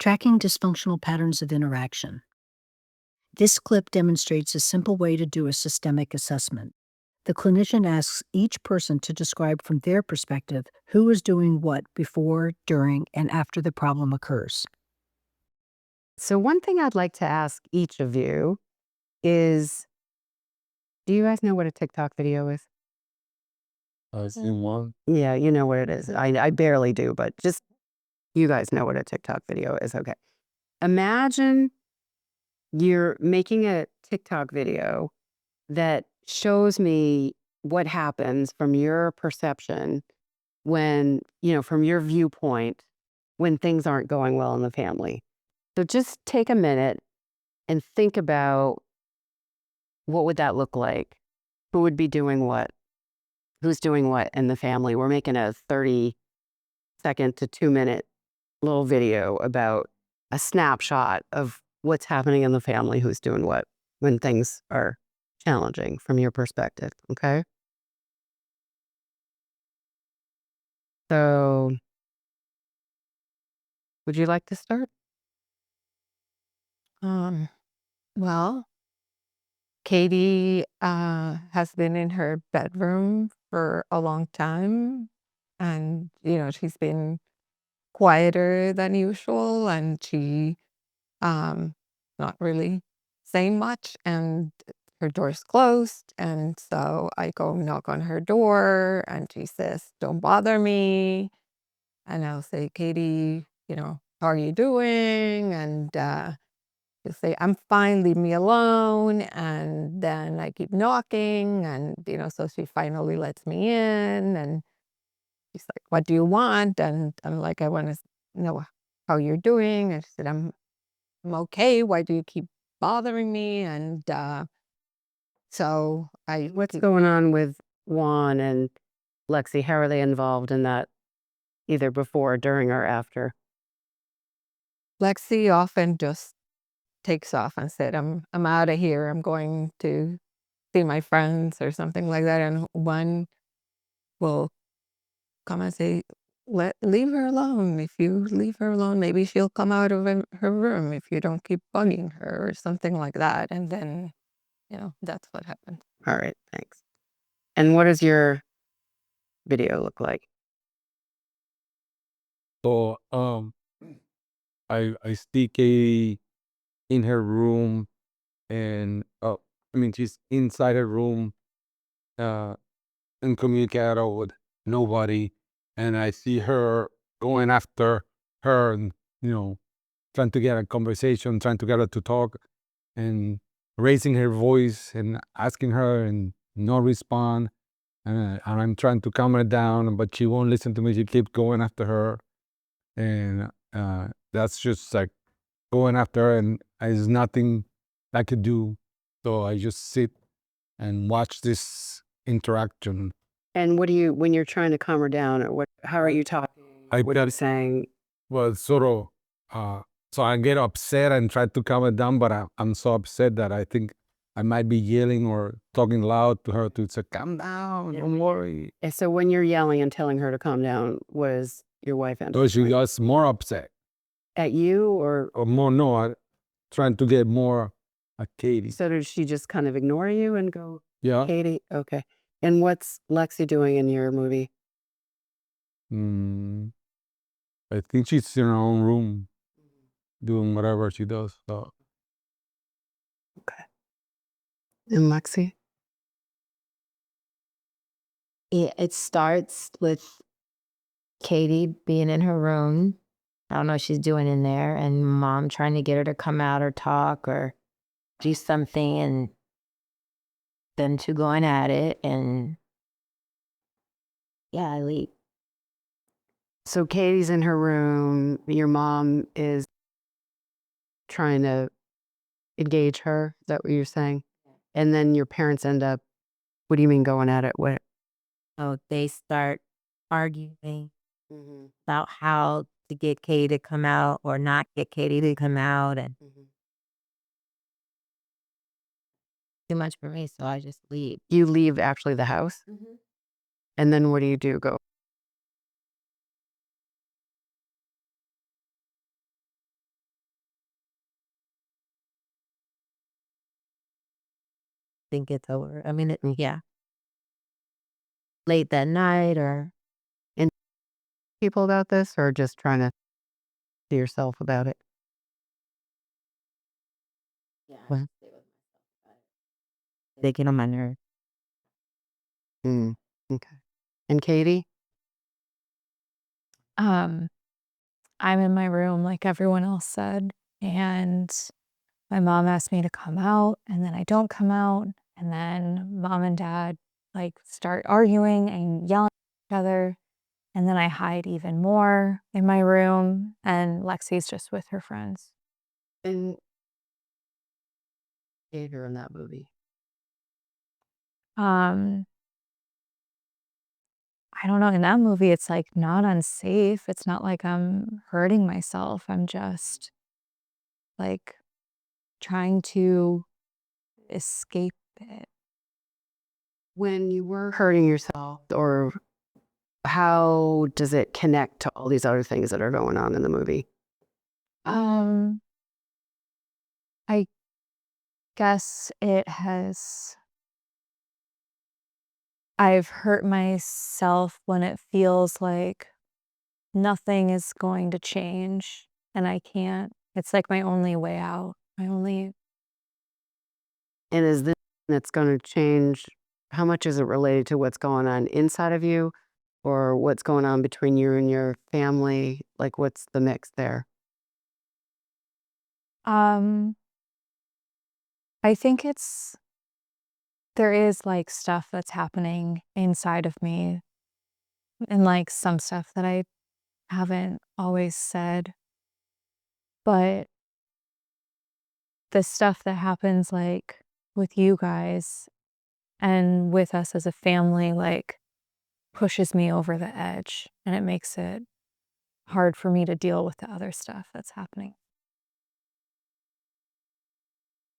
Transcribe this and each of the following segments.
Tracking dysfunctional patterns of interaction. This clip demonstrates a simple way to do a systemic assessment. The clinician asks each person to describe from their perspective who is doing what before, during, and after the problem occurs. So one thing I'd like to ask each of you is, do you guys know what a TikTok video is? I've seen one. Yeah, you know what it is. I barely do, but just you guys know what a TikTok video is. Okay. Imagine you're making a TikTok video that shows me what happens from your perception when, from your viewpoint, when things aren't going well in the family. So just take a minute and think about what would that look like? Who would be doing what? Who's doing what in the family? We're making a 30-second to 2-minute little video about a snapshot of what's happening in the family, who's doing what when things are challenging from your perspective, okay? So, would you like to start? Well, Katie has been in her bedroom for a long time, and she's been quieter than usual, and she not really saying much, and her door's closed, and so I go knock on her door, and she says, "Don't bother me," and I'll say, "Katie, how are you doing?" And she'll say, "I'm fine, leave me alone." And then I keep knocking, and, so she finally lets me in, and she's like, "What do you want?" And I'm like, "I want to know how you're doing." And she said, I'm okay. Why do you keep bothering me?" And so What's going on with Juan and Lexi? How are they involved in that, either before, during, or after? Lexi often just takes off and said, I'm out of here. I'm going to see my friends or something like that. And one will come and say, leave her alone. If you leave her alone, maybe she'll come out of her room if you don't keep bugging her or something like that. And then, that's what happens. All right, thanks. And what does your video look like? So I see Katie in her room, and she's inside her room, uh incommunicado with nobody, and I see her going after her, and trying to get a conversation, trying to get her to talk, and raising her voice and asking her, and no respond. And I'm trying to calm her down, but she won't listen to me. She keeps going after her, and that's just like going after her, and there's nothing I could do. So I just sit and watch this interaction. And what do you, when you're trying to calm her down, or how are you talking? What are you saying? Well, sort of. So I get upset and try to calm it down, but I'm so upset that I think I might be yelling or talking loud to her to say, "Calm down, don't worry." And so when you're yelling and telling her to calm down, what does your wife end So up she doing? gets more upset. At you, or More, no, trying to get more at Katie. so does she just kind of ignore you and go, Yeah. Katie? Okay. And what's Lexi doing in your movie? I think she's in her own room doing whatever she does. So Okay. And Lexi? It starts with Katie being in her room. I don't know what she's doing in there, and mom trying to get her to come out or talk or do something, and then two going at it, and yeah, I leave. So Katie's in her room. Your mom is trying to engage her. Is that what you're saying? And then your parents end up, what do you mean going at it? What? So they start arguing about how to get Katie to come out or not get Katie to come out, and too much for me, so I just leave. You leave actually the house? And then what do you do? Go think it's over. I mean, yeah. Late that night or People about this or just trying to to yourself about it? well, they get on my nerve. Mm, okay. And Katie? Um, I'm in my room like everyone else said, and my mom asked me to come out, and then I don't come out, and then mom and dad like start arguing and yelling at each other, and then I hide even more in my room, and Lexi's just with her friends. And behavior in that movie. Um, I don't know. In that movie, it's like not unsafe. It's not like I'm hurting myself. I'm just like trying to escape it. When you were hurting yourself, or how does it connect to all these other things that are going on in the movie? Um, I guess it has. I've hurt myself when it feels like nothing is going to change and I can't. It's like my only way out. My only. And is this that's going to change? How much is it related to what's going on inside of you or what's going on between you and your family? Like, what's the mix there? Um, I think there is like stuff that's happening inside of me and like some stuff that I haven't always said. But the stuff that happens like with you guys and with us as a family, like pushes me over the edge and it makes it hard for me to deal with the other stuff that's happening.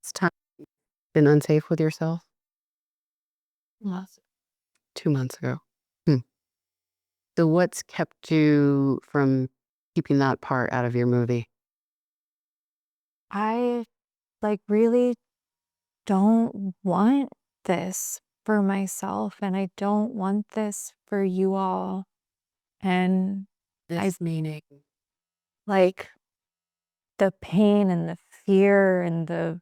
It's time been unsafe with yourself? Lots. 2 months ago. Hmm. So what's kept you from keeping that part out of your movie? I like really don't want this for myself and I don't want this for you all. And This meaning. like the pain and the fear and the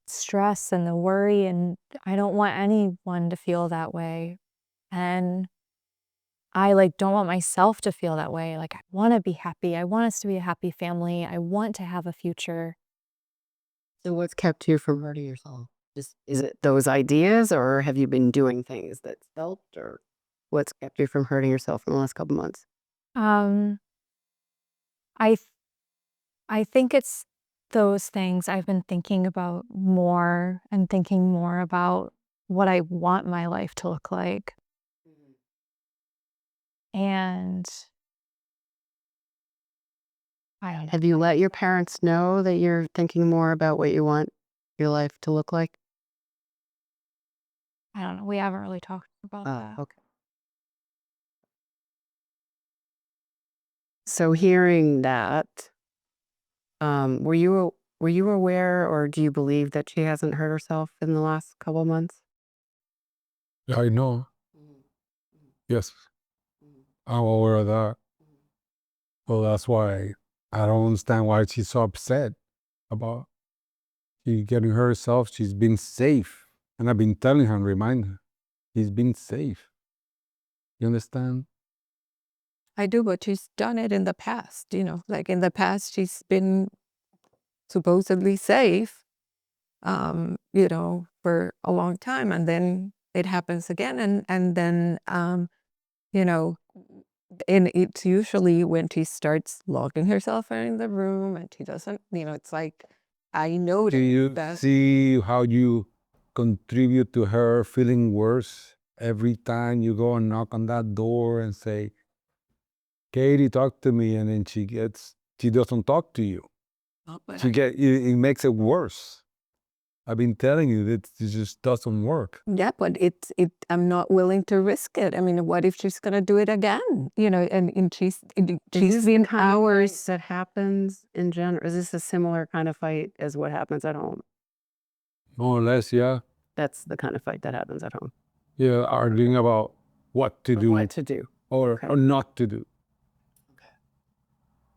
stress and the worry, and I don't want anyone to feel that way. And I like don't want myself to feel that way. Like I want to be happy. I want us to be a happy family. I want to have a future. So what's kept you from hurting yourself? Just is it those ideas or have you been doing things that's helped or what's kept you from hurting yourself in the last couple months? Um I th- I think it's those things I've been thinking about more and thinking more about what I want my life to look like. And I don't know. Have you let your parents know that you're thinking more about what you want your life to look like? I don't know. We haven't really talked about that. Okay. So hearing that, were you aware or do you believe that she hasn't hurt herself in the last couple months? Yeah, I know. Yes, I'm aware of that. Well, that's why I don't understand why she's so upset about she getting herself. She's been safe. And I've been telling her and remind her, she's been safe. You understand? I do, but she's done it in the past, like in the past, she's been supposedly safe, for a long time. And then it happens again. And then, you know, and it's usually when she starts locking herself in the room and she doesn't, it's like, I Do noticed you that. see how you contribute to her feeling worse every time you go and knock on that door and say, Katie, talk to me, and then she doesn't talk to you. Oh, but It makes it worse. I've been telling you that it just doesn't work. yeah, but I'm not willing to risk it. I mean, what if she's gonna do it again? And she's Is been this kind of hours. fight that happens in general? Is this a similar kind of fight as what happens at home? More or less, yeah. That's the kind of fight that happens at home. Yeah, arguing about what to do What to do. or not to do.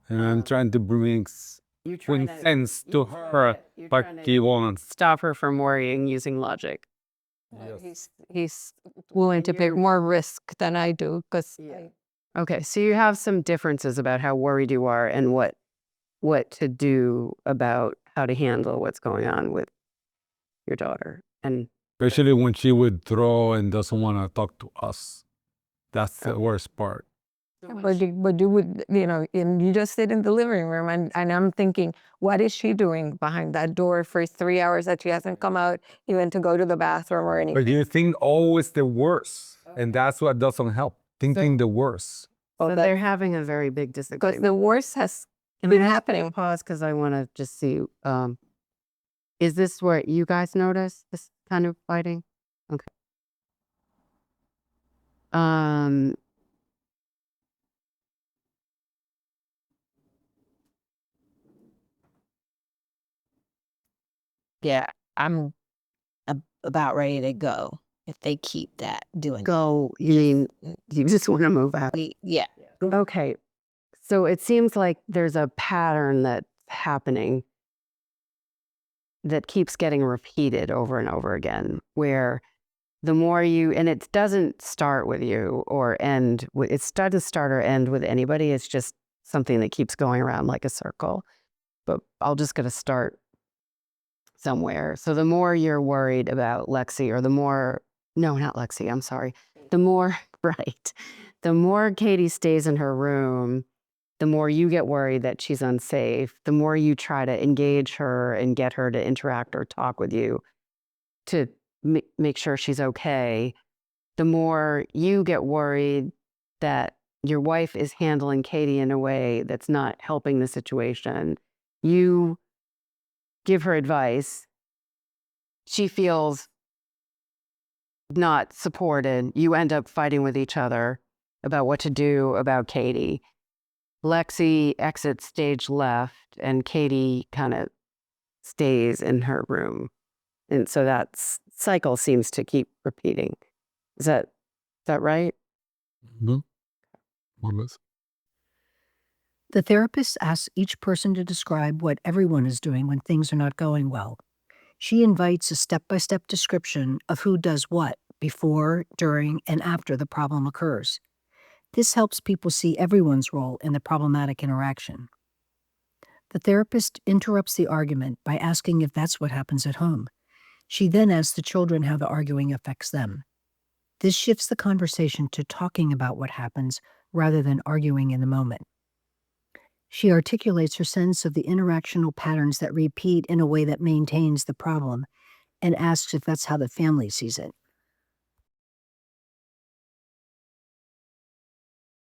And I'm Um, trying to bring sense to her, but he won't. Stop her from worrying using logic. He's willing to take more risk than I do because Okay, so you have some differences about how worried you are and what to do about how to handle what's going on with your daughter. And Especially when she withdraw and doesn't want to talk to us. That's the worst part. But you would, and you just sit in the living room and I'm thinking, what is she doing behind that door for 3 hours that she hasn't come out even to go to the bathroom or anything? But you think always the worst, and that's what doesn't help. Thinking the worst. so they're having a very big Because disagreement. the worst has been happening. Pause because I want to just see. Is this what you guys notice? This kind of fighting? Okay. Yeah, I'm about ready to go if they keep that doing. Go. You mean you just want to move out? Yeah. Okay. So it seems like there's a pattern that's happening that keeps getting repeated over and over again, where the more you, and it doesn't start with you or end with, it doesn't start or end with anybody. It's just something that keeps going around like a circle. But I'll just going to start somewhere. So the more you're worried about Lexi, or the more, no, not Lexi, I'm sorry. The more, right. The more Katie stays in her room, the more you get worried that she's unsafe, the more you try to engage her and get her to interact or talk with you to make sure she's okay, the more you get worried that your wife is handling Katie in a way that's not helping the situation. You give her advice. She feels not supported. You end up fighting with each other about what to do about Katie. Lexi exits stage left and Katie kind of stays in her room. And so that cycle seems to keep repeating. Is that right? No, more or less. The therapist asks each person to describe what everyone is doing when things are not going well. She invites a step-by-step description of who does what before, during, and after the problem occurs. This helps people see everyone's role in the problematic interaction. The therapist interrupts the argument by asking if that's what happens at home. She then asks the children how the arguing affects them. This shifts the conversation to talking about what happens rather than arguing in the moment. She articulates her sense of the interactional patterns that repeat in a way that maintains the problem and asks if that's how the family sees it.